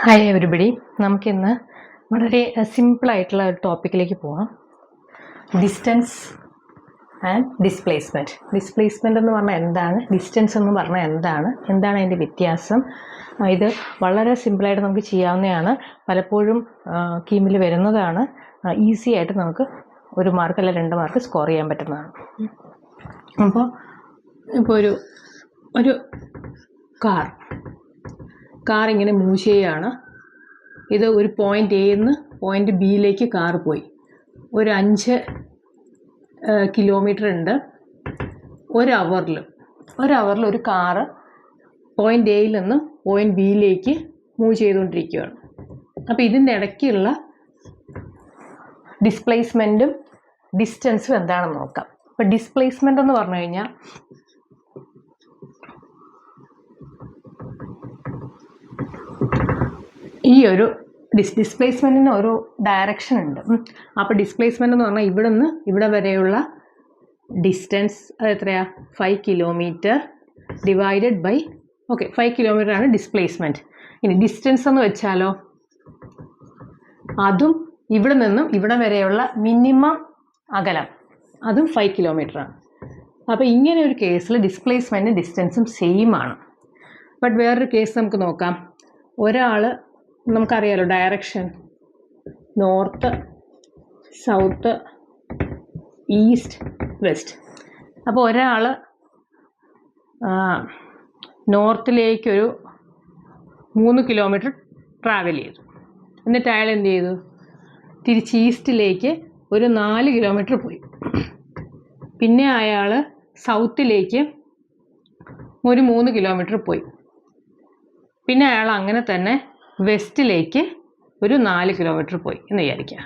Hi everybody, നമുക്കിന്ന് വളരെ സിമ്പിളായിട്ടുള്ള ഒരു ടോപ്പിക്കിലേക്ക് പോകാം. Distance and displacement. ഡിസ്പ്ലേസ്മെൻ്റ് എന്ന് പറഞ്ഞാൽ എന്താണ്, ഡിസ്റ്റൻസ് എന്ന് പറഞ്ഞാൽ എന്താണ് അതിൻ്റെ വ്യത്യാസം. ഇത് വളരെ സിമ്പിളായിട്ട് നമുക്ക് ചെയ്യാവുന്നതാണ്. പലപ്പോഴും കീമിൽ വരുന്നതാണ്. ഈസി ആയിട്ട് നമുക്ക് 1 മാർക്ക് അല്ല 2 മാർക്ക് സ്കോർ ചെയ്യാൻ പറ്റുന്നതാണ്. ഇപ്പോൾ ഒരു കാർ ഇങ്ങനെ മൂവ് ചെയ്യുകയാണ്. ഇത് ഒരു പോയിൻ്റ് എയിൽ നിന്ന് പോയിൻ്റ് ബിയിലേക്ക് കാർ പോയി. ഒരു 5 കിലോമീറ്റർ ഉണ്ട്. ഒരു അവറിൽ ഒരു കാറ് പോയിൻ്റ് എയിൽ നിന്ന് പോയിൻ്റ് ബിയിലേക്ക് മൂവ് ചെയ്തുകൊണ്ടിരിക്കുകയാണ്. അപ്പോൾ ഇതിൻ്റെ ഇടയ്ക്കുള്ള ഡിസ്പ്ലേസ്മെൻറ്റും ഡിസ്റ്റൻസും എന്താണെന്ന് നോക്കാം. അപ്പോൾ ഡിസ്പ്ലേസ്മെൻ്റ് എന്ന് പറഞ്ഞു കഴിഞ്ഞാൽ ഈ ഒരു ഡിസ്പ്ലേസ്മെൻറ്റിന് ഒരു ഡയറക്ഷൻ ഉണ്ട്. അപ്പോൾ ഡിസ്പ്ലേസ്മെൻ്റ് എന്ന് പറഞ്ഞാൽ ഇവിടെ നിന്ന് ഇവിടെ വരെയുള്ള ഡിസ്റ്റൻസ് അത് എത്രയാണ്? 5 കിലോമീറ്റർ ഡിവൈഡഡ് ബൈ 5 കിലോമീറ്റർ ആണ് ഡിസ്പ്ലേസ്മെൻറ്റ്. ഇനി ഡിസ്റ്റൻസ് എന്ന് വെച്ചാലോ, അതും ഇവിടെ നിന്നും ഇവിടെ വരെയുള്ള മിനിമം അകലം, അതും 5 കിലോമീറ്റർ ആണ്. അപ്പോൾ ഇങ്ങനെ ഒരു കേസിൽ ഡിസ്പ്ലേസ്മെൻറ്റും ഡിസ്റ്റൻസും സെയിം ആണ്. ബട്ട് വേറൊരു കേസ് നമുക്ക് നോക്കാം. ഒരാൾ, നമുക്കറിയാലോ direction north, south, east, west. അപ്പോൾ ഒരാൾ നോർത്തിലേക്കൊരു 3 കിലോമീറ്റർ ട്രാവൽ ചെയ്തു. എന്നിട്ട് അയാൾ എന്ത് ചെയ്തു? തിരിച്ച് ഈസ്റ്റിലേക്ക് ഒരു 4 കിലോമീറ്റർ പോയി. പിന്നെ അയാൾ സൗത്തിലേക്ക് ഒരു 3 കിലോമീറ്റർ പോയി. പിന്നെ അയാൾ അങ്ങനെ തന്നെ വെസ്റ്റിലേക്ക് ഒരു 4 കിലോമീറ്റർ പോയി എന്ന് വിചാരിക്കുക.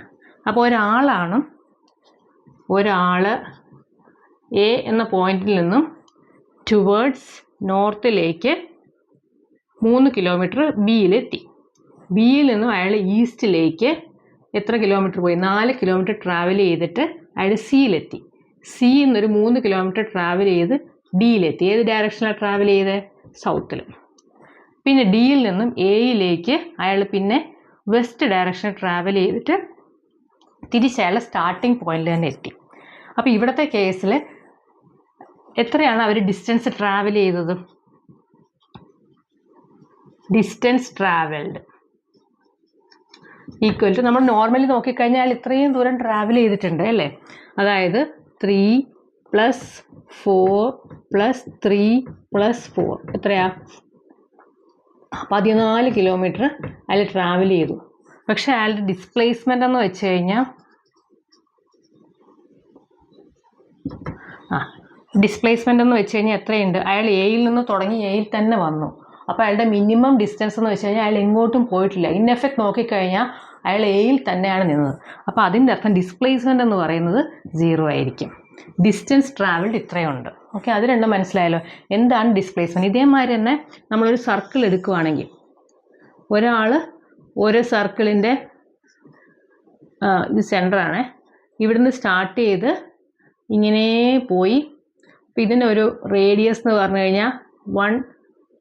അപ്പോൾ ഒരാൾ എ എന്ന പോയിന്റിൽ നിന്നും ടുവേർഡ്സ് നോർത്തിലേക്ക് 3 കിലോമീറ്റർ ബിയിലെത്തി. ബിയിൽ നിന്നും അയാൾ ഈസ്റ്റിലേക്ക് എത്ര കിലോമീറ്റർ പോയി? 4 കിലോമീറ്റർ ട്രാവൽ ചെയ്തിട്ട് അയാൾ സിയിലെത്തി. സിയിൽ നിന്നൊരു 3 കിലോമീറ്റർ ട്രാവൽ ചെയ്ത് ഡിയിലെത്തി. ഏത് ഡയറക്ഷനിലാണ് ട്രാവൽ ചെയ്തത്? സൗത്തിൽ. പിന്നെ ഡിയിൽ നിന്നും എയിലേക്ക് അയാൾ പിന്നെ വെസ്റ്റ് ഡയറക്ഷൻ ട്രാവൽ ചെയ്തിട്ട് തിരിച്ചയാൾ സ്റ്റാർട്ടിങ് പോയിന്റിൽ തന്നെ എത്തി. അപ്പോൾ ഇവിടുത്തെ കേസിൽ എത്രയാണ് അവർ ഡിസ്റ്റൻസ് ട്രാവൽ ചെയ്തത്? ഡിസ്റ്റൻസ് ട്രാവൽഡ് ഈക്വൽ ടു, നമ്മൾ നോർമലി നോക്കിക്കഴിഞ്ഞാൽ ഇത്രയും ദൂരം ട്രാവൽ ചെയ്തിട്ടുണ്ട് അല്ലേ? അതായത് 3 + 4 + 3 + 4 എത്രയാ? 14 കിലോമീറ്റർ അയാൾ ട്രാവൽ ചെയ്തു. പക്ഷെ അയാളുടെ ഡിസ്പ്ലേസ്മെൻ്റ് എന്ന് വെച്ച് കഴിഞ്ഞാൽ എത്രയുണ്ട്? അയാൾ എയിൽ നിന്ന് തുടങ്ങി എയിൽ തന്നെ വന്നു. അപ്പോൾ അയാളുടെ മിനിമം ഡിസ്റ്റൻസ് എന്ന് വെച്ച് കഴിഞ്ഞാൽ അയാൾ എങ്ങോട്ടും പോയിട്ടില്ല. ഇൻ എഫക്റ്റ് നോക്കിക്കഴിഞ്ഞാൽ അയാൾ എയിൽ തന്നെയാണ് നിന്നത്. അപ്പോൾ അതിൻ്റെ അർത്ഥം ഡിസ്പ്ലേസ്മെൻ്റ് എന്ന് പറയുന്നത് 0 ആയിരിക്കും. ഡിസ്റ്റൻസ് ട്രാവൽഡ് ഇത്രയുണ്ട്. അത് രണ്ടും മനസ്സിലായല്ലോ. എന്താണ് ഡിസ്പ്ലേസ്മെൻറ്റ്? ഇതേമാതിരി തന്നെ നമ്മളൊരു സർക്കിൾ എടുക്കുകയാണെങ്കിൽ, ഒരാൾ ഒരു സർക്കിളിൻ്റെ ഇത് സെൻറ്ററാണ്, ഇവിടുന്ന് സ്റ്റാർട്ട് ചെയ്ത് ഇങ്ങനെ പോയി. അപ്പോൾ ഇതിൻ്റെ ഒരു റേഡിയസ് എന്ന് പറഞ്ഞു കഴിഞ്ഞാൽ 1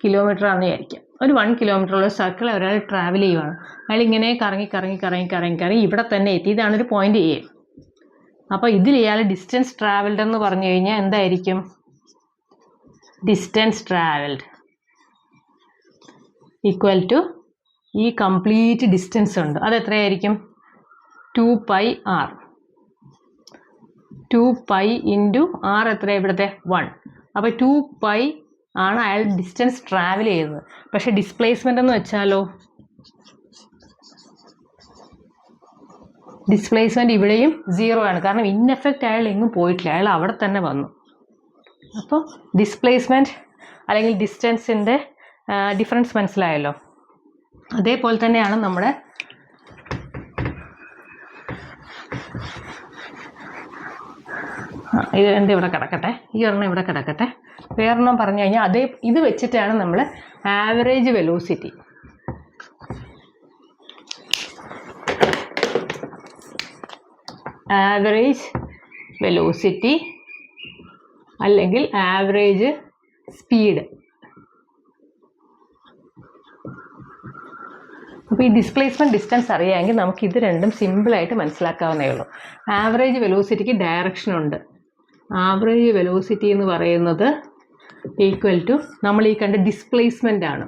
കിലോമീറ്റർ ആണെന്ന് വിചാരിക്കാം. ഒരു 1 കിലോമീറ്ററുള്ള സർക്കിൾ ഒരാൾ ട്രാവൽ ചെയ്യുവാണ്. അയാൾ ഇങ്ങനെ കറങ്ങി ഇവിടെ തന്നെ എത്തി. ഇതാണൊരു പോയിന്റ് എ. അപ്പോൾ ഇതിൽ ഇയാൾ ഡിസ്റ്റൻസ് ട്രാവൽഡ് എന്ന് പറഞ്ഞു കഴിഞ്ഞാൽ എന്തായിരിക്കും? ഡിസ്റ്റൻസ് ട്രാവൽഡ് ഈക്വൽ ടു ഈ കംപ്ലീറ്റ് ഡിസ്റ്റൻസ് ഉണ്ട്, അത് എത്രയായിരിക്കും? 2πr. 2π ഇൻറ്റു r എത്രയാണ് ഇവിടുത്തെ? 1. അപ്പോൾ 2π ആണ് അയാൾ ഡിസ്റ്റൻസ് ട്രാവൽ ചെയ്തത്. പക്ഷേ ഡിസ്പ്ലേസ്മെൻ്റ് എന്ന് വെച്ചാലോ, ഡിസ്പ്ലേസ്മെൻറ്റ് ഇവിടെയും 0 ആണ്. കാരണം ഇൻ എഫക്റ്റ് അയാൾ എങ്ങും പോയിട്ടില്ല, അയാൾ അവിടെ തന്നെ വന്നു. അപ്പോൾ ഡിസ്പ്ലേസ്മെൻറ്റ് അല്ലെങ്കിൽ ഡിസ്റ്റൻസിൻ്റെ ഡിഫറൻസ് മനസ്സിലായല്ലോ. അതേപോലെ തന്നെയാണ് നമ്മുടെ ഇത് ഇവിടെ കിടക്കട്ടെ, ഈ ഒരെണ്ണം ഇവിടെ കിടക്കട്ടെ. വേറെണ്ണം പറഞ്ഞു കഴിഞ്ഞാൽ ഇത് വെച്ചിട്ടാണ് നമ്മൾ ആവറേജ് വെലോസിറ്റി. അല്ലെങ്കിൽ ആവറേജ് സ്പീഡ് അപ്പോൾ ഈ ഡിസ്പ്ലേസ്മെൻറ്റ് ഡിസ്റ്റൻസ് അറിയാമെങ്കിൽ നമുക്ക് ഇത് രണ്ടും സിമ്പിളായിട്ട് മനസ്സിലാക്കാവുന്നേ ഉള്ളൂ. ആവറേജ് വെലോസിറ്റിക്ക് ഡയറക്ഷൻ ഉണ്ട്. ആവറേജ് വെലോസിറ്റി എന്ന് പറയുന്നത് ഈക്വൽ ടു നമ്മൾ ഈ കണ്ട ഡിസ്പ്ലേസ്മെൻ്റ് ആണ്.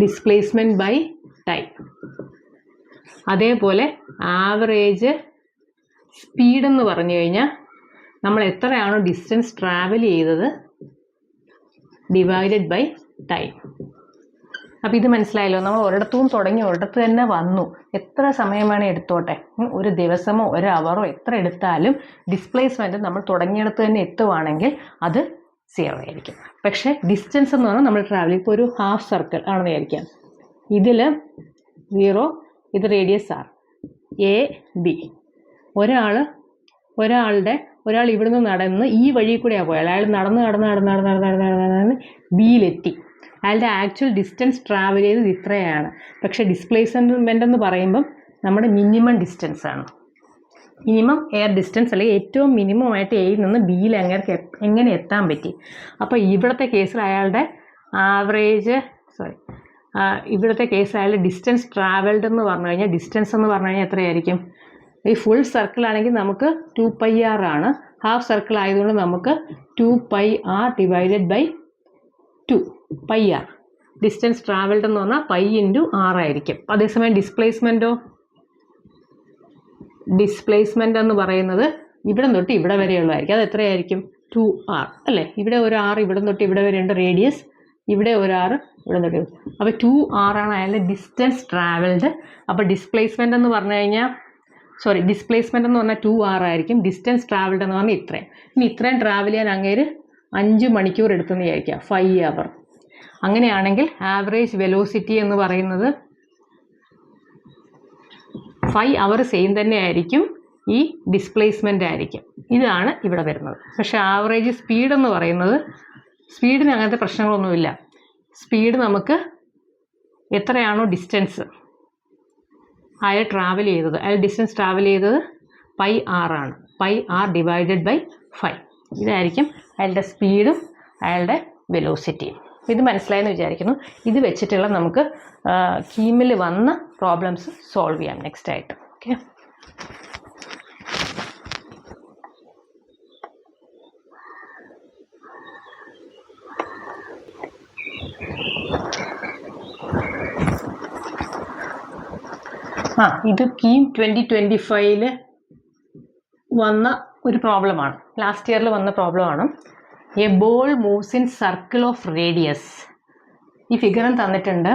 Displacement by time. അതേപോലെ ആവറേജ് സ്പീഡ് എന്ന് പറഞ്ഞു കഴിഞ്ഞാൽ നമ്മൾ എത്രയാണോ ഡിസ്റ്റൻസ് ട്രാവൽ ചെയ്തത് ഡിവൈഡഡ് ബൈ ടൈം. അപ്പോൾ ഇത് മനസ്സിലായല്ലോ. നമ്മൾ ഒരിടത്തും തുടങ്ങി ഒരിടത്ത് തന്നെ വന്നു. എത്ര സമയം വേണേൽ എടുത്തോട്ടെ, ഒരു ദിവസമോ ഒരു അവറോ എത്ര എടുത്താലും ഡിസ്പ്ലേസ്മെൻറ്റ് നമ്മൾ തുടങ്ങിയിടത്ത് തന്നെ എത്തുവാണെങ്കിൽ അത് 0 ആയിരിക്കും. പക്ഷേ ഡിസ്റ്റൻസ് എന്ന് പറഞ്ഞാൽ നമ്മൾ ട്രാവൽ ഇപ്പോൾ ഒരു ഹാഫ് സർക്കിൾ ആണെന്ന് വിചാരിക്കാം. ഇതിൽ 0, ഇത് റേഡിയസ് R, A, B. ഒരാൾ ഇവിടുന്ന് നടന്ന് ഈ വഴി കൂടെയാണ് പോയത്. അയാൾ നടന്ന് ബിയിലെത്തി. അയാളുടെ ആക്ച്വൽ ഡിസ്റ്റൻസ് ട്രാവൽ ചെയ്തത് ഇത്രയാണ്. പക്ഷേ ഡിസ്പ്ലേസ്മെൻ്റ് എന്ന് പറയുമ്പം നമ്മുടെ മിനിമം ഡിസ്റ്റൻസ് ആണ്. മിനിമം എയർ ഡിസ്റ്റൻസ്, അല്ലെങ്കിൽ ഏറ്റവും മിനിമം ആയിട്ട് എയിൽ നിന്ന് ബിയിൽ എങ്ങനെ എത്താൻ പറ്റി. അപ്പോൾ ഇവിടുത്തെ കേസിൽ അയാളുടെ അയാളുടെ ഡിസ്റ്റൻസ് ട്രാവൽഡ് എന്ന് പറഞ്ഞു കഴിഞ്ഞാൽ, ഡിസ്റ്റൻസ് എന്ന് പറഞ്ഞു കഴിഞ്ഞാൽ എത്രയായിരിക്കും? ഈ ഫുൾ സർക്കിൾ ആണെങ്കിൽ നമുക്ക് 2πr ആണ്. ഹാഫ് സർക്കിൾ ആയതുകൊണ്ട് നമുക്ക് 2πr divided by 2πr. Distance travelled എന്ന് പറഞ്ഞാൽ π × r ആയിരിക്കും. അതേസമയം ഡിസ്പ്ലേസ്മെൻ്റ് എന്ന് പറയുന്നത് ഇവിടെ തൊട്ട് ഇവിടെ വരെയുള്ളതായിരിക്കും. അത് എത്രയായിരിക്കും? 2r അല്ലേ? ഇവിടെ ഒരു r ഇവിടെ തൊട്ട് ഇവിടെ വരെയുണ്ട് റേഡിയസ്, ഇവിടെ ഒരു r ഇവിടെ തൊട്ട്. അപ്പോൾ 2r ആണ് അയാളുടെ ഡിസ്റ്റൻസ് ട്രാവൽഡ്. അപ്പോൾ ഡിസ്പ്ലേസ്മെൻ്റ് എന്ന് പറഞ്ഞു കഴിഞ്ഞാൽ ഡിസ്പ്ലേസ്മെൻ്റ് എന്ന് പറഞ്ഞാൽ 2r ആയിരിക്കും. ഡിസ്റ്റൻസ് ട്രാവൽഡ് എന്ന് പറഞ്ഞാൽ ഇത്രയും. ഇനി ഇത്രയും ട്രാവൽ ചെയ്യാൻ അങ്ങേര് 5 മണിക്കൂർ എടുത്തെന്ന് വിചാരിക്കുക, 5 അവർ. അങ്ങനെയാണെങ്കിൽ ആവറേജ് വെലോസിറ്റി എന്ന് പറയുന്നത് 5 അവർ സെയിം തന്നെ ആയിരിക്കും, ഈ ഡിസ്പ്ലേസ്മെൻ്റ് ആയിരിക്കും. ഇതാണ് ഇവിടെ വരുന്നത്. പക്ഷേ ആവറേജ് സ്പീഡ് എന്ന് പറയുന്നത്, സ്പീഡിന് അങ്ങനത്തെ പ്രശ്നങ്ങളൊന്നുമില്ല. സ്പീഡ് നമുക്ക് എത്രയാണോ ഡിസ്റ്റൻസ് അയാൾ ട്രാവൽ ചെയ്തത്, ഡിസ്റ്റൻസ് ട്രാവൽ ചെയ്തത് πr ആണ്. πr divided by 5. ഇതായിരിക്കും അയാളുടെ സ്പീഡും അയാളുടെ വെലോസിറ്റിയും. ഇത് മനസ്സിലായെന്ന് വിചാരിക്കുന്നു. ഇത് വെച്ചിട്ടുള്ള നമുക്ക് കീമിൽ വന്ന പ്രോബ്ലംസ് സോൾവ് ചെയ്യാം നെക്സ്റ്റ് ആയിട്ട്. ഓക്കെ, ഇത് കീം 2025 വന്ന ഒരു പ്രോബ്ലമാണ്. ലാസ്റ്റ് ഇയറിൽ വന്ന പ്രോബ്ലമാണ്. A ball moves in circle of radius. ഈ ഫിഗറും തന്നിട്ടുണ്ട്.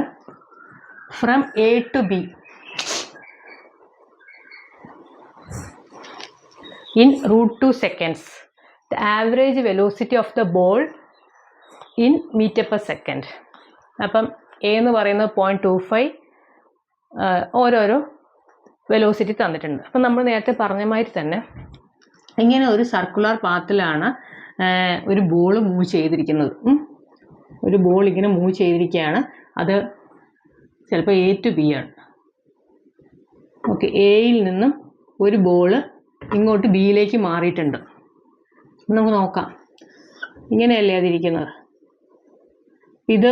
From A to B in √2 seconds. The average velocity of the ball in meter per second. അപ്പം എ എന്ന് പറയുന്നത് 0.25, ഓരോരോ വെലോസിറ്റി തന്നിട്ടുണ്ട്. അപ്പം നമ്മൾ നേരത്തെ പറഞ്ഞ മാതിരി തന്നെ ഇങ്ങനെ ഒരു സർക്കുലർ പാത്തിലാണ് ഒരു ബോൾ മൂവ് ചെയ്തിരിക്കുന്നത്. ഒരു ബോൾ ഇങ്ങനെ മൂവ് ചെയ്തിരിക്കുകയാണ്. അത് ചിലപ്പോൾ എ ടു ബി ആണ്. ഓക്കെ, എയിൽ നിന്നും ഒരു ബോള് ഇങ്ങോട്ട് ബിയിലേക്ക് മാറിയിട്ടുണ്ട്. നമുക്ക് നോക്കാം. ഇങ്ങനെയല്ലേ അതിരിക്കുന്നത്. ഇത്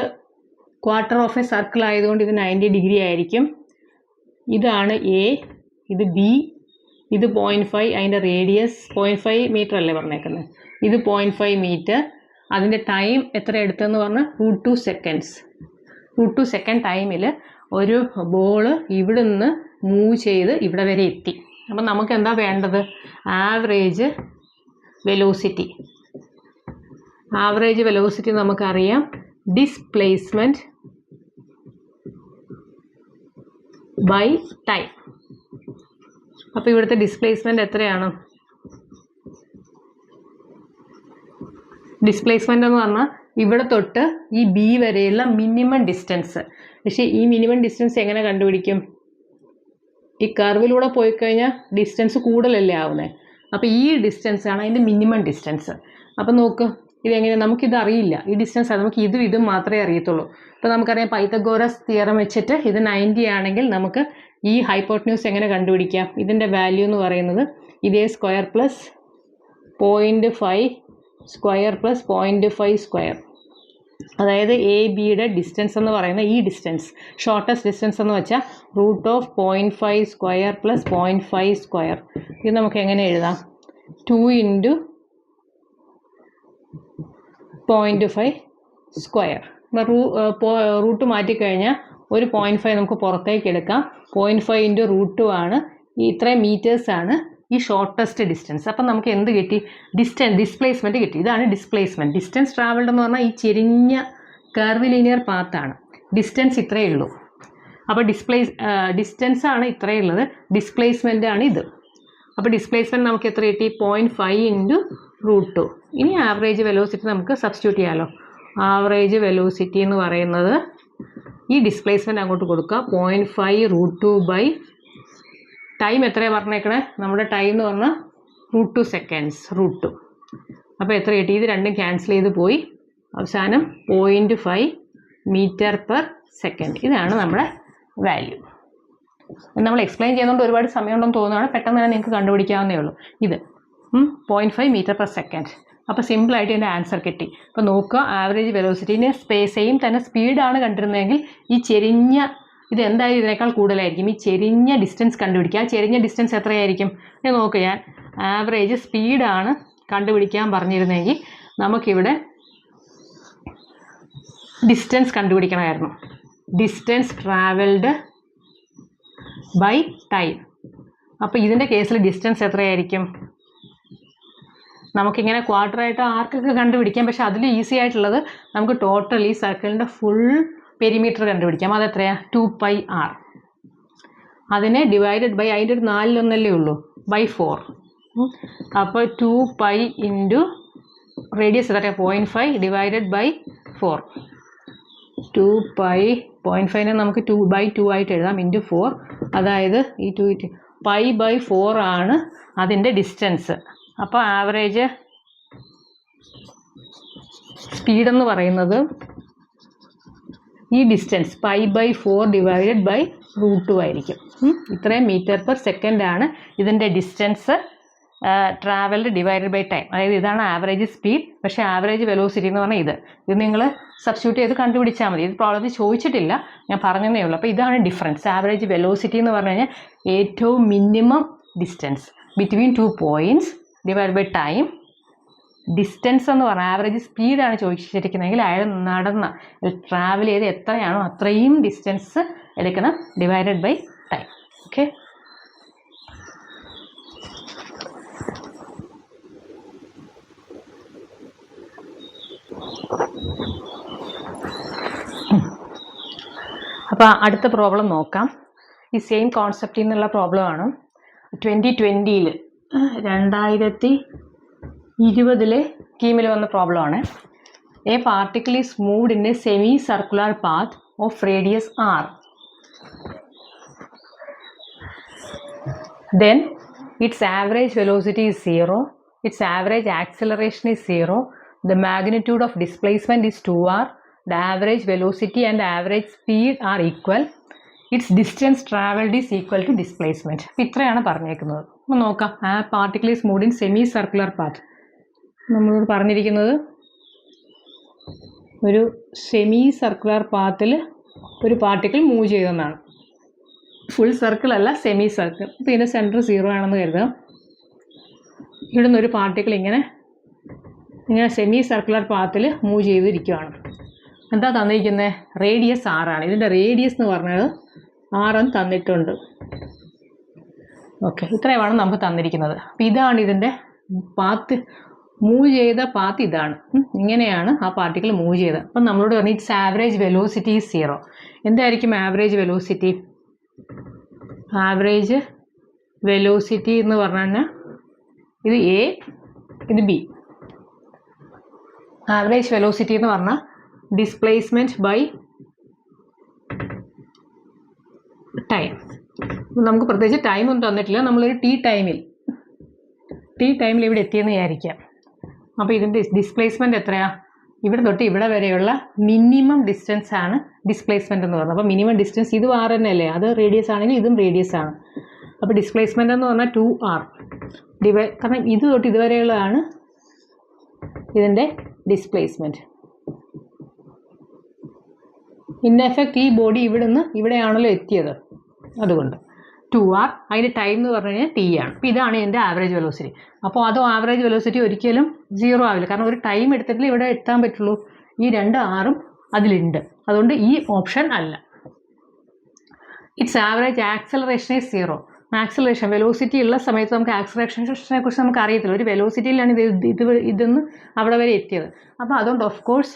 ക്വാർട്ടർ ഓഫ് എ സർക്കിൾ ആയതുകൊണ്ട് ഇത് 90 ഡിഗ്രി ആയിരിക്കും. ഇതാണ് എ, ഇത് ബി, ഇത് 0.5, അതിൻ്റെ റേഡിയസ് 0.5 മീറ്റർ അല്ലേ പറഞ്ഞേക്കുന്നത്. ഇത് 0.5 മീറ്റർ. അതിൻ്റെ ടൈം എത്ര എടുത്തെന്ന് പറഞ്ഞാൽ √2 seconds. √2 second ടൈമിൽ ഒരു ബോള് ഇവിടെ നിന്ന് മൂവ് ചെയ്ത് ഇവിടെ വരെ എത്തി. അപ്പം നമുക്ക് എന്താ വേണ്ടത്? Average velocity. ആവറേജ് വെലോസിറ്റി നമുക്കറിയാം, ഡിസ്പ്ലേസ്മെൻറ്റ് ബൈ ടൈം. അപ്പോൾ ഇവിടുത്തെ ഡിസ്പ്ലേസ്മെൻറ്റ് എത്രയാണ്? ഡിസ്പ്ലേസ്മെൻ്റ് എന്ന് പറഞ്ഞാൽ ഇവിടെ തൊട്ട് ഈ ബി വരെയുള്ള മിനിമം ഡിസ്റ്റൻസ്. പക്ഷേ ഈ മിനിമം ഡിസ്റ്റൻസ് എങ്ങനെ കണ്ടുപിടിക്കും? ഈ കർവിലൂടെ പോയി കഴിഞ്ഞാൽ ഡിസ്റ്റൻസ് കൂടുതലല്ലേ ആവുന്നത്. അപ്പോൾ ഈ ഡിസ്റ്റൻസ് ആണ് അതിൻ്റെ മിനിമം ഡിസ്റ്റൻസ്. അപ്പോൾ നോക്ക്, ഇതെങ്ങനെ? നമുക്കിത് അറിയില്ല, ഈ ഡിസ്റ്റൻസ്. നമുക്ക് ഇതും മാത്രമേ അറിയത്തുള്ളൂ. ഇപ്പോൾ നമുക്കറിയാം പൈത്തഗോറസ് തിയറം വെച്ചിട്ട് ഇത് 90 ആണെങ്കിൽ നമുക്ക് ഈ ഹൈപ്പോട്ടന്യൂസ് എങ്ങനെ കണ്ടുപിടിക്കാം? ഇതിൻ്റെ വാല്യൂ എന്ന് പറയുന്നത് ഇതേ square plus 0.5 square plus 0.5 square. അതായത് എ ബിയുടെ ഡിസ്റ്റൻസ് എന്ന് പറയുന്ന ഈ ഡിസ്റ്റൻസ്, ഷോർട്ടസ്റ്റ് ഡിസ്റ്റൻസ് എന്ന് വെച്ചാൽ √0.5 സ്ക്വയർ പ്ലസ് 0.5 സ്ക്വയർ. ഇത് നമുക്ക് എങ്ങനെ എഴുതാം? 2 × 0.5 സ്ക്വയർ. റൂട്ട് മാറ്റിക്കഴിഞ്ഞാൽ ഒരു 0.5 നമുക്ക് പുറത്തേക്ക് എടുക്കാം. 0.5 × √2 ആണ്. ഇത്രയും മീറ്റേഴ്സാണ് ഈ ഷോർട്ടസ്റ്റ് ഡിസ്റ്റൻസ്. അപ്പം നമുക്ക് എന്ത് കിട്ടി? ഡിസ്പ്ലേസ്മെൻറ്റ് കിട്ടി. ഇതാണ് ഡിസ്പ്ലേസ്മെൻറ്റ്. ഡിസ്റ്റൻസ് ട്രാവൽഡ് എന്ന് പറഞ്ഞാൽ ഈ ചെരിഞ്ഞ കർവിലീനിയർ പാത്താണ്. ഡിസ്റ്റൻസ് ഇത്രയേ ഉള്ളൂ. അപ്പോൾ ഡിസ്റ്റൻസ് ആണ് ഇത്രയേ ഉള്ളത്, ഡിസ്പ്ലേസ്മെൻ്റ് ആണ് ഇത്. അപ്പോൾ ഡിസ്പ്ലേസ്മെൻറ്റ് നമുക്ക് എത്ര കിട്ടി? 0.5 × √2. ഇനി ആവറേജ് വെലോസിറ്റി നമുക്ക് സബ്സ്റ്റിറ്റ്യൂട്ട് ചെയ്യാമല്ലോ. ആവറേജ് വെലോസിറ്റി എന്ന് പറയുന്നത് ഈ ഡിസ്പ്ലേസ്മെൻറ്റ് അങ്ങോട്ട് കൊടുക്കുക. 0.5 √2 ടൈം എത്രയാണ് പറഞ്ഞേക്കണേ? നമ്മുടെ ടൈം എന്ന് പറഞ്ഞാൽ √2 സെക്കൻഡ്സ്. √2. അപ്പോൾ എത്ര കിട്ടി? ഇത് രണ്ടും ക്യാൻസൽ ചെയ്ത് പോയി. അവസാനം 0.5 മീറ്റർ/സെക്കൻഡ്. ഇതാണ് നമ്മുടെ വാല്യൂ. നമ്മൾ എക്സ്പ്ലെയിൻ ചെയ്യുന്നതുകൊണ്ട് ഒരുപാട് സമയമുണ്ടെന്ന് തോന്നുകയാണ്. പെട്ടെന്ന് തന്നെ നിങ്ങൾക്ക് കണ്ടുപിടിക്കാവുന്നേ ഉള്ളൂ. ഇത് 0.5 മീറ്റർ/സെക്കൻഡ്. അപ്പോൾ സിമ്പിളായിട്ട് ഇതിൻ്റെ ആൻസർ കിട്ടി. അപ്പോൾ നോക്കുക, ആവറേജ് വെലോസിറ്റീനെ സെയിം തന്നെ സ്പീഡാണ് കണ്ടിരുന്നതെങ്കിൽ ഈ ചെരിഞ്ഞ ഇത് എന്തായാലും ഇതിനേക്കാൾ കൂടുതലായിരിക്കും. ഈ ചെരിഞ്ഞ ഡിസ്റ്റൻസ് കണ്ടുപിടിക്കുക. ആ ചെരിഞ്ഞ ഡിസ്റ്റൻസ് എത്രയായിരിക്കും? ഇത് നോക്കുക, ഞാൻ ആവറേജ് സ്പീഡാണ് കണ്ടുപിടിക്കാൻ പറഞ്ഞിരുന്നെങ്കിൽ നമുക്കിവിടെ ഡിസ്റ്റൻസ് കണ്ടുപിടിക്കണമായിരുന്നു. Distance travelled by time. അപ്പോൾ ഇതിൻ്റെ കേസിൽ ഡിസ്റ്റൻസ് എത്രയായിരിക്കും? നമുക്കിങ്ങനെ ക്വാർട്ടറായിട്ട് ആർക്കൊക്കെ കണ്ടുപിടിക്കാം. പക്ഷേ അതിൽ ഈസി ആയിട്ടുള്ളത് നമുക്ക് ടോട്ടൽ ഈ സർക്കിളിൻ്റെ ഫുൾ പെരിമീറ്റർ കണ്ടുപിടിക്കാം. അതെത്രയാണ്? 2πr. അതിനെ ഡിവൈഡഡ് ബൈ, അതിൻ്റെ ഒരു 4/1 ഉള്ളൂ, bై4. അപ്പോൾ 2π × റേഡിയസ് എത്രയാണ്? 0.5 ഡിവൈഡഡ് ബൈ 4. 2π 0.5നെ നമുക്ക് 2/2 ആയിട്ട് എഴുതാം, × 4. അതായത് ഈ 2 π/4 ആണ് അതിൻ്റെ ഡിസ്റ്റൻസ്. അപ്പോൾ ആവറേജ് സ്പീഡെന്ന് പറയുന്നത് ഈ ഡിസ്റ്റൻസ് π/4 ഡിവൈഡഡ് ബൈ √2 ആയിരിക്കും. ഇത്രയും മീറ്റർ/സെക്കൻഡ് ആണ് ഇതിൻ്റെ distance travelled divided by time. അതായത് ഇതാണ് ആവറേജ് സ്പീഡ്. പക്ഷേ ആവറേജ് വെലോസിറ്റി എന്ന് പറഞ്ഞാൽ ഇത് നിങ്ങൾ സബ്സ്റ്റിറ്റ്യൂട്ട് ചെയ്ത് കണ്ടുപിടിച്ചാൽ മതി. ഇത് പ്രോബ്ലത്തിൽ ചോദിച്ചിട്ടില്ല, ഞാൻ പറഞ്ഞതേ ഉള്ളൂ. അപ്പോൾ ഇതാണ് ഡിഫറൻസ്. ആവറേജ് വെലോസിറ്റി എന്ന് പറഞ്ഞു കഴിഞ്ഞാൽ ഏറ്റവും minimum distance between 2 points divide by time. Distance എന്ന് പറഞ്ഞാൽ ആവറേജ് സ്പീഡാണ് ചോദിച്ചിരിക്കുന്നതെങ്കിൽ അയാൾ നടന്ന ട്രാവൽ ചെയ്ത് എത്രയാണോ അത്രയും ഡിസ്റ്റൻസ് എടുക്കണം, ഡിവൈഡഡ് ബൈ ടൈം. ഓക്കെ. അപ്പോൾ അടുത്ത പ്രോബ്ലം നോക്കാം. ഈ സെയിം കോൺസെപ്റ്റിൽ നിന്നുള്ള പ്രോബ്ലമാണ്. 2020 2020 കീമിൽ വന്ന പ്രോബ്ലമാണ്. A particle is moved in a semi circular path of radius r. Then its average velocity is 0, its average acceleration is 0, the magnitude of displacement is 2r, the average velocity and average speed are equal, its distance travelled is equal to displacement. അപ്പോൾ ഇത്രയാണ് പറഞ്ഞേക്കുന്നത്. അപ്പോൾ നോക്കാം. ആ particle is moved in semi circular path. നമ്മളോട് പറഞ്ഞിരിക്കുന്നത് ഒരു semi circular പാത്തിൽ ഒരു പാർട്ടിക്കിൾ മൂവ് ചെയ്തെന്നാണ്. ഫുൾ സർക്കിൾ അല്ല, സെമി സർക്കിൾ. അപ്പോൾ ഇതിൻ്റെ സെൻറ്റർ 0 ആണെന്ന് കരുതാം. ഇവിടെ നിന്നൊരു പാർട്ടിക്കിൾ ഇങ്ങനെ സെമി സർക്കുലർ പാത്തിൽ മൂവ് ചെയ്തിരിക്കുകയാണ്. എന്താ തന്നിരിക്കുന്നത്? റേഡിയസ് r ആണ്. ഇതിൻ്റെ റേഡിയസ് എന്ന് പറഞ്ഞത് r എന്ന് തന്നിട്ടുണ്ട്. ഓക്കെ, ഇത്രയുമാണ് നമുക്ക് തന്നിരിക്കുന്നത്. അപ്പോൾ ഇതാണ് ഇതിൻ്റെ പാത്ത്, മൂവ് ചെയ്ത പാത്ത് ഇതാണ്. ഇങ്ങനെയാണ് ആ പാർട്ടിക്കിൾ മൂവ് ചെയ്തത്. അപ്പം നമ്മളോട് പറഞ്ഞു ഇറ്റ്സ് ആവറേജ് വെലോസിറ്റി 0. എന്തായിരിക്കും ആവറേജ് വെലോസിറ്റി? ആവറേജ് വെലോസിറ്റി എന്ന് പറഞ്ഞാൽ ഇത് എ, ഇത് ബി. ആവറേജ് വെലോസിറ്റി എന്ന് പറഞ്ഞാൽ ഡിസ്പ്ലേസ്മെൻറ്റ് ബൈ ടൈം. നമുക്ക് പ്രത്യേകിച്ച് ടൈമൊന്നും തന്നിട്ടില്ല. നമ്മളൊരു ടി ടൈമിൽ ഇവിടെ എത്തിയെന്ന് വിചാരിക്കാം. അപ്പോൾ ഇതിൻ്റെ ഡിസ്പ്ലേസ്മെൻറ്റ് എത്രയാണ്? ഇവിടെ തൊട്ട് ഇവിടെ വരെയുള്ള മിനിമം ഡിസ്റ്റൻസ് ആണ് ഡിസ്പ്ലേസ്മെൻറ്റ് എന്ന് പറയുന്നത്. അപ്പോൾ മിനിമം ഡിസ്റ്റൻസ് ഇത് r തന്നെയല്ലേ, അത് റേഡിയസ് ആണെങ്കിൽ ഇതും റേഡിയസ് ആണ്. അപ്പോൾ ഡിസ്പ്ലേസ്മെൻറ്റ് എന്ന് പറഞ്ഞാൽ 2r കാരണം ഇത് തൊട്ട് ഇതുവരെയുള്ളതാണ് ഇതിൻ്റെ ഡിസ്പ്ലേസ്മെൻറ്റ്. ഇൻ എഫക്റ്റ് ഈ ബോഡി ഇവിടെയാണല്ലോ എത്തിയത്, അതുകൊണ്ട് 2r, അതിൻ്റെ ടൈം എന്ന് പറഞ്ഞു കഴിഞ്ഞാൽ t ആണ്. അപ്പോൾ ഇതാണ് എൻ്റെ ആവറേജ് വെലോസിറ്റി. അപ്പോൾ അത് ആവറേജ് വെലോസിറ്റി ഒരിക്കലും 0 ആവില്ല, കാരണം ഒരു ടൈം എടുത്തിട്ട് ഇവിടെ എത്താൻ പറ്റുള്ളൂ. ഈ 2r അതിലുണ്ട്, അതുകൊണ്ട് ഈ ഓപ്ഷൻ അല്ല. It's average acceleration is 0. Acceleration velocity ഉള്ള സമയത്ത് നമുക്ക് ആക്സലറേഷനെ കുറിച്ച് നമുക്ക് അറിയത്തില്ല. ഒരു വെലോസിറ്റിയിലാണ് ഇതെന്ന് അവിടെ വരെ എത്തിയത്. അപ്പോൾ അതുകൊണ്ട് ഓഫ് കോഴ്സ്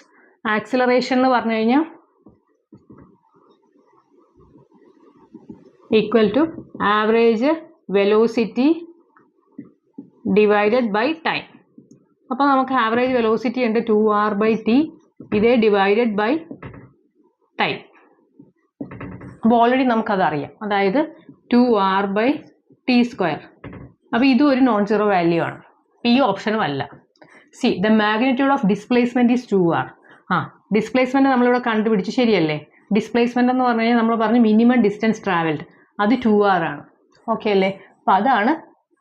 ആക്സലറേഷൻ എന്ന് പറഞ്ഞു കഴിഞ്ഞാൽ equal to average velocity divided by time. അപ്പോൾ നമുക്ക് ആവറേജ് വെലോസിറ്റി ഉണ്ട് 2r/t, ഇതേ ഡിവൈഡഡ് ബൈ ടൈം. അപ്പോൾ ഓൾറെഡി നമുക്കത് അറിയാം, അതായത് 2r/t². അപ്പോൾ ഇതും ഒരു നോൺ സീറോ വാല്യൂ ആണ്, ഈ ഓപ്ഷനും അല്ല. C the magnitude of displacement is 2r. Displacement നമ്മളിവിടെ കണ്ടുപിടിച്ചു, ശരിയല്ലേ? ഡിസ്പ്ലേസ്മെൻറ്റ് എന്ന് പറഞ്ഞു കഴിഞ്ഞാൽ നമ്മൾ പറഞ്ഞു മിനിമം ഡിസ്റ്റൻസ് ട്രാവൽഡ്, അത് 2r ആണ്. ഓക്കെ അല്ലേ? അപ്പോൾ അതാണ്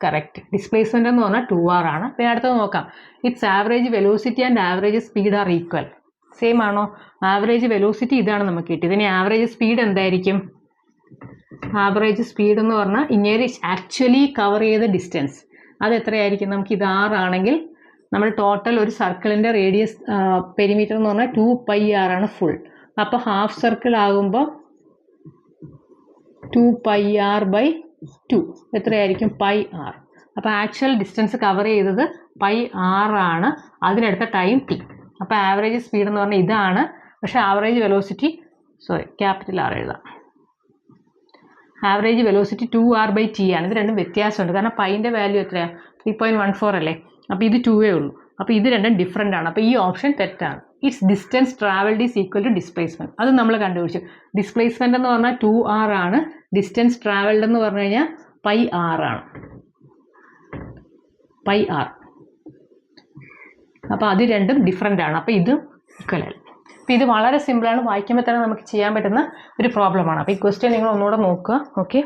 കറക്റ്റ്. ഡിസ്പ്ലേസ്മെൻറ്റ് എന്ന് പറഞ്ഞാൽ 2r ആണ്. പിന്നെ അടുത്തത് നോക്കാം. It's average velocity and average speed are equal. Same ആണോ? ആവറേജ് വെലോസിറ്റി ഇതാണ് നമുക്ക് കിട്ടിയത്. ഇനി ആവറേജ് സ്പീഡ് എന്തായിരിക്കും? ആവറേജ് സ്പീഡ് എന്ന് പറഞ്ഞാൽ ഇങ്ങനെ ആക്ച്വലി കവർ ചെയ്ത ഡിസ്റ്റൻസ് അത് എത്രയായിരിക്കും? നമുക്ക് ഇത് 6 ആണെങ്കിൽ നമ്മൾ ടോട്ടൽ ഒരു സർക്കിളിൻ്റെ റേഡിയസ് പെരിമീറ്റർ എന്ന് പറഞ്ഞാൽ 2πr ആണ് ഫുൾ. അപ്പോൾ ഹാഫ് സർക്കിൾ ആകുമ്പോൾ 2πr/2 എത്രയായിരിക്കും? πr. അപ്പോൾ ആക്ച്വൽ ഡിസ്റ്റൻസ് കവർ ചെയ്തത് πr ആണ്, അതിനെടുത്ത ടൈം t. അപ്പോൾ ആവറേജ് സ്പീഡ് എന്ന് പറഞ്ഞാൽ ഇതാണ്, പക്ഷേ ആവറേജ് വെലോസിറ്റി ക്യാപിറ്റൽ R എഴുതാം. ആവറേജ് വെലോസിറ്റി 2r/t ആണ്. ഇത് രണ്ടും വ്യത്യാസമുണ്ട്, കാരണം പൈൻ്റെ വാല്യൂ എത്രയാണ്? 3.14 അല്ലേ? അപ്പോൾ ഇത് 2 ഉള്ളൂ. അപ്പോൾ ഇത് രണ്ടും ഡിഫറെൻ്റ് ആണ്. അപ്പോൾ ഈ ഓപ്ഷൻ തെറ്റാണ്. It's distance travelled is equal to displacement. അത് നമ്മൾ കണ്ടുപിടിച്ചു. ഡിസ്പ്ലേസ്മെൻറ്റ് എന്ന് പറഞ്ഞാൽ 2r ആണ്, ഡിസ്റ്റൻസ് ട്രാവൽഡ് എന്ന് പറഞ്ഞു കഴിഞ്ഞാൽ πr ആണ്. πr. അപ്പോൾ അത് രണ്ടും ഡിഫറെൻ്റ് ആണ്. അപ്പോൾ ഇത് ഈക്വൽ അല്ല. അപ്പോൾ ഇത് വളരെ സിമ്പിളാണ്, വായിക്കുമ്പോൾ തന്നെ നമുക്ക് ചെയ്യാൻ പറ്റുന്ന ഒരു പ്രോബ്ലമാണ്. അപ്പോൾ ഈ ക്വസ്റ്റ്യൻ നിങ്ങൾ ഒന്നുകൂടെ നോക്കുക. ഓക്കെ.